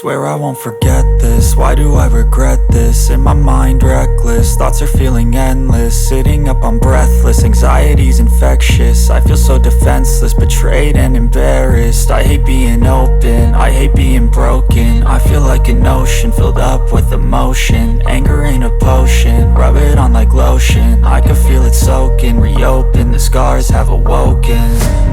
Swear I won't forget this, why do I regret this? In my mind reckless, thoughts are feeling endless. Sitting up I'm breathless, anxiety's infectious. I feel so defenseless, betrayed and embarrassed. I hate being open, I hate being broken. I feel like an ocean filled up with emotion. Anger ain't a potion, rub it on like lotion. I can feel it soaking, reopen, the scars have awoken.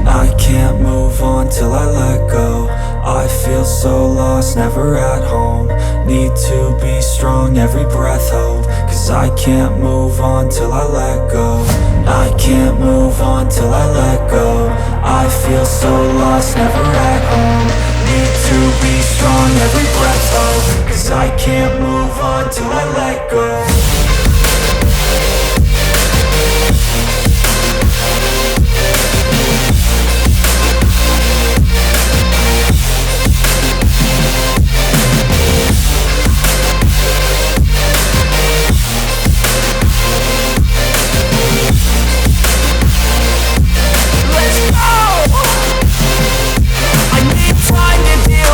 I can't move on till I let go. I feel so lost, never at home. Need to be strong, every breath hope. Cause I can't move on till I let go. I can't move on till I let go. I feel so lost, never at home. Need to be strong, every breath hope. Cause I can't move on till I let go.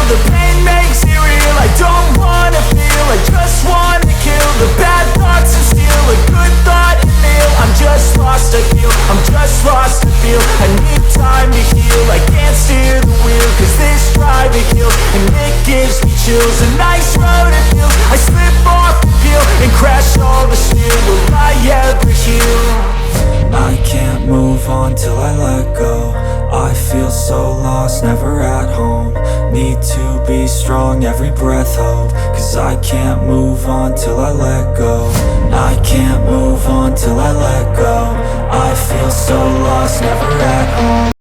The pain makes it real, I don't wanna feel, I just wanna kill the bad thoughts and steal a good thought and feel. I'm just lost, I feel, I'm just lost, I feel. I need time to heal, I can't steer the wheel. Cause this drive it kills, and it gives me chills. A nice road it feels, I slip off the peel and crash all the steel. Will I ever heal? I can't move on till I let go. I feel so lost, never at home. Need to be strong, every breath hope. Cause I can't move on till I let go. I can't move on till I let go. I feel so lost, never at home.